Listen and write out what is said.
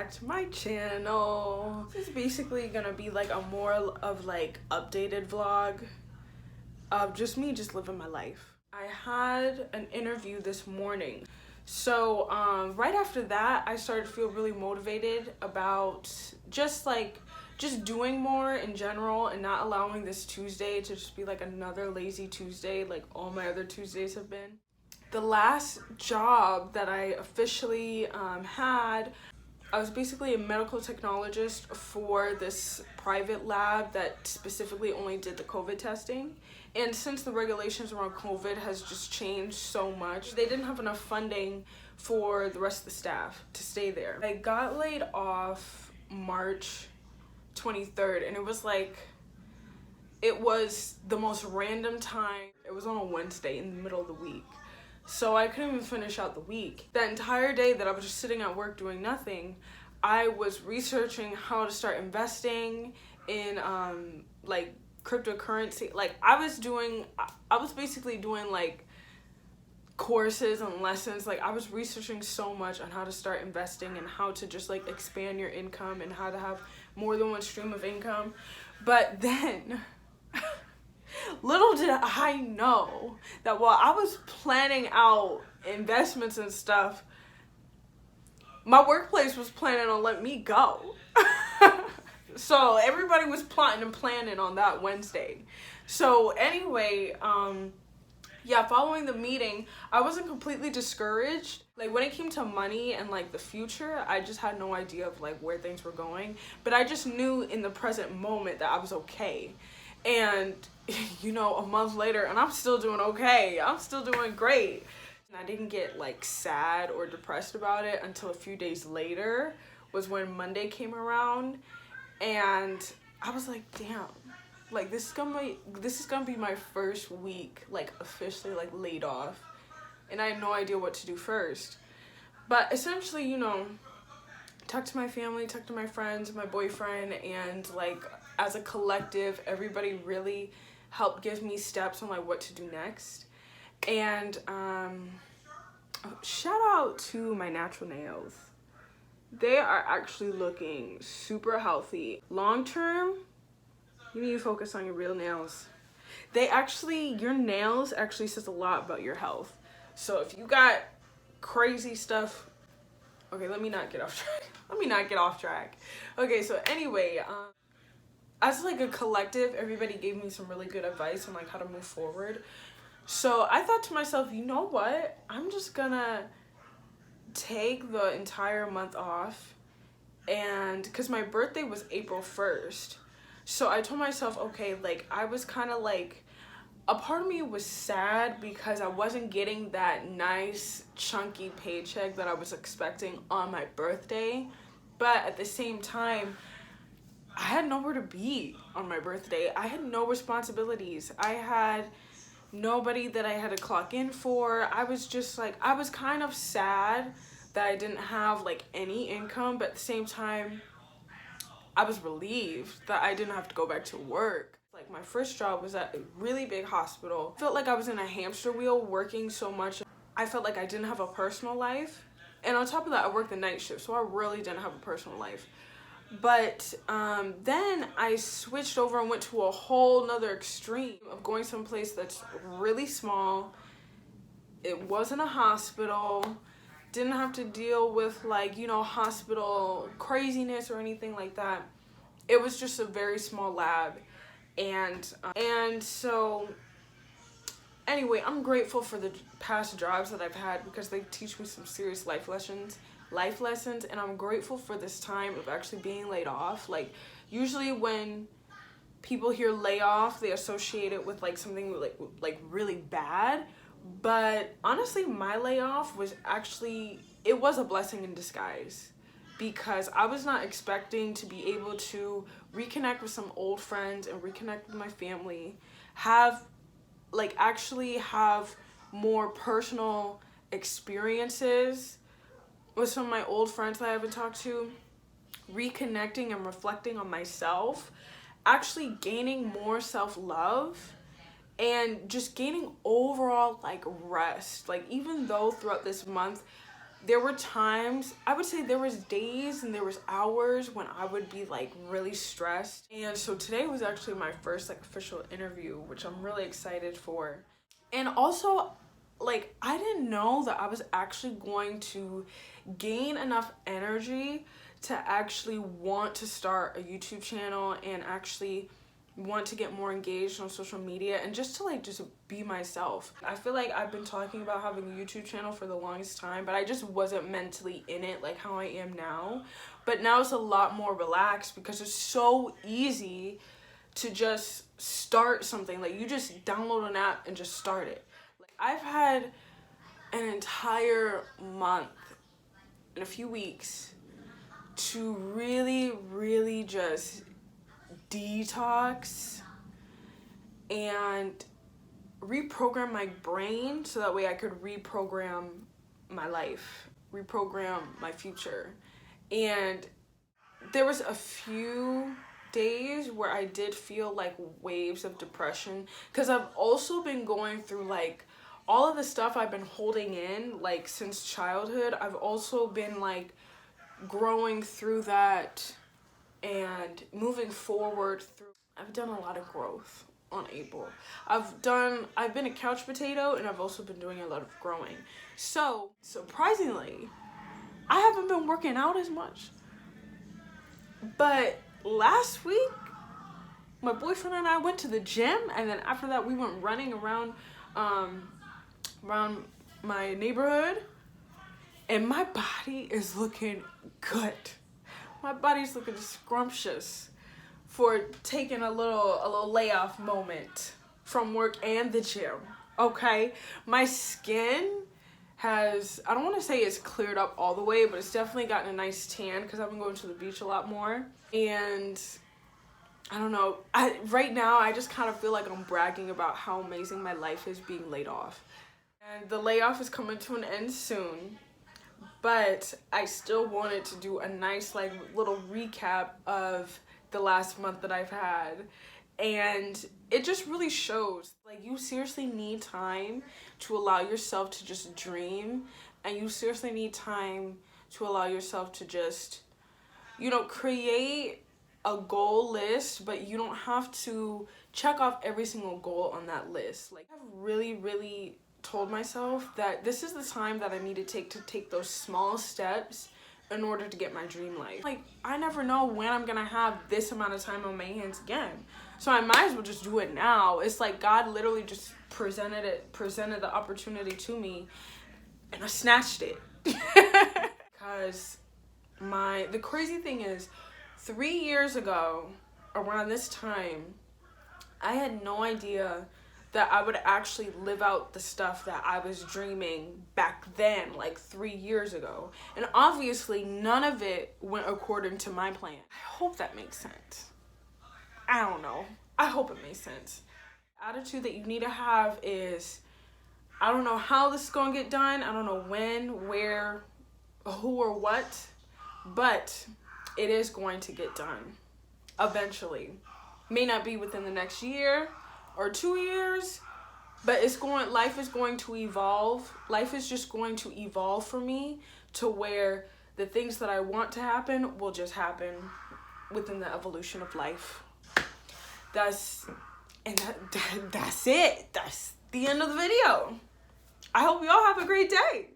back to my channel. This is basically gonna be like a more of like updated vlog of just me just living my life. I had an interview this morning. So right after that, I started to feel really motivated about just doing more in general and not allowing this Tuesday to just be like another lazy Tuesday like all my other Tuesdays have been. The last job that I officially had, I was basically a medical technologist for this private lab that specifically only did the COVID testing. And since the regulations around COVID has just changed so much, they didn't have enough funding for the rest of the staff to stay there. I got laid off March 23rd, and it was the most random time. It was on a Wednesday in the middle of the week. So I couldn't even finish out the week. That entire day that I was just sitting at work doing nothing, I was researching how to start investing in like cryptocurrency. Like I was basically doing like courses and lessons. Like I was researching so much on how to start investing and how to just like expand your income and how to have more than one stream of income. But then little did I know that while I was planning out investments and stuff, my workplace was planning on letting me go. So everybody was plotting and planning on that Wednesday. So anyway, yeah, following the meeting, I wasn't completely discouraged. Like when it came to money and like the future, I just had no idea of like where things were going. But I just knew in the present moment that I was okay. And you know, a month later, and I'm still doing okay. I'm still doing great. And I didn't get like sad or depressed about it until a few days later was when Monday came around, and I was like, damn, like this is gonna be my first week like officially like laid off, and I had no idea what to do first. But essentially, you know, talked to my family, talked to my friends, my boyfriend, and like as a collective, everybody really helped give me steps on like what to do next. And shout out to my natural nails. They are actually looking super healthy. Long term, you need to focus on your real nails. Your nails actually says a lot about your health. So if you got crazy stuff, okay, let me not get off track. Okay, so anyway, as like a collective, everybody gave me some really good advice on like how to move forward. So I thought to myself, you know what? I'm just gonna take the entire month off, and because my birthday was April 1st. So I told myself, okay, like I was kind of like, a part of me was sad because I wasn't getting that nice chunky paycheck that I was expecting on my birthday. But at the same time, I had nowhere to be on my birthday. I had no responsibilities. I had nobody that I had to clock in for. I was just like, I was kind of sad that I didn't have like any income, but at the same time, I was relieved that I didn't have to go back to work. Like my first job was at a really big hospital. I felt like I was in a hamster wheel working so much. I felt like I didn't have a personal life. And on top of that, I worked the night shift, so I really didn't have a personal life. But then I switched over and went to a whole nother extreme of going someplace that's really small. It wasn't a hospital. Didn't have to deal with like, you know, hospital craziness or anything like that. It was just a very small lab. And so anyway, I'm grateful for the past jobs that I've had because they teach me some serious life lessons, and I'm grateful for this time of actually being laid off. Like usually when people hear layoff, they associate it with like something like really bad, but honestly my layoff was actually, it was a blessing in disguise, because I was not expecting to be able to reconnect with some old friends and reconnect with my family, actually have more personal experiences with some of my old friends that I haven't talked to, reconnecting and reflecting on myself, actually gaining more self-love, and just gaining overall like rest. Like even though throughout this month there were times, I would say there was days and there was hours when I would be like really stressed. And so today was actually my first like official interview, which I'm really excited for. And also, like, I didn't know that I was actually going to gain enough energy to actually want to start a YouTube channel and actually want to get more engaged on social media and just to like just be myself. I feel like I've been talking about having a YouTube channel for the longest time, but I just wasn't mentally in it like how I am now. But now it's a lot more relaxed because it's so easy to just start something. Like, you just download an app and just start it. Like, I've had an entire month and a few weeks to really just detox and reprogram my brain so that way I could reprogram my life, reprogram my future. And there was a few days where I did feel like waves of depression because I've also been going through like all of the stuff I've been holding in like since childhood. I've also been like growing through that and moving forward through. I've done a lot of growth on April. I've been a couch potato and I've also been doing a lot of growing. So surprisingly, I haven't been working out as much. But last week, my boyfriend and I went to the gym, and then after that we went running around my neighborhood, and my body is looking good. My body's looking scrumptious for taking a little layoff moment from work and the gym. Okay, my skin has, I don't want to say it's cleared up all the way, but it's definitely gotten a nice tan because I've been going to the beach a lot more. And I don't know, right now I just kind of feel like I'm bragging about how amazing my life is being laid off. And the layoff is coming to an end soon, but I still wanted to do a nice like little recap of the last month that I've had. And it just really shows, like, you seriously need time to allow yourself to just dream, and you seriously need time to allow yourself to just, you know, create a goal list, but you don't have to check off every single goal on that list. Like, I've really told myself that this is the time that I need to take those small steps in order to get my dream life. Like, I never know when I'm gonna have this amount of time on my hands again. So I might as well just do it now. It's like God literally just presented the opportunity to me, and I snatched it. Because the crazy thing is, 3 years ago, around this time, I had no idea that I would actually live out the stuff that I was dreaming back then, like 3 years ago. And obviously, none of it went according to my plan. I hope that makes sense. I don't know. I hope it makes sense. The attitude that you need to have is, I don't know how this is going to get done. I don't know when, where, who, or what. But it is going to get done eventually. May not be within the next year or 2 years, but life is going to evolve. Life is just going to evolve for me to where the things that I want to happen will just happen within the evolution of life. That's it. That's the end of the video. I hope y'all have a great day.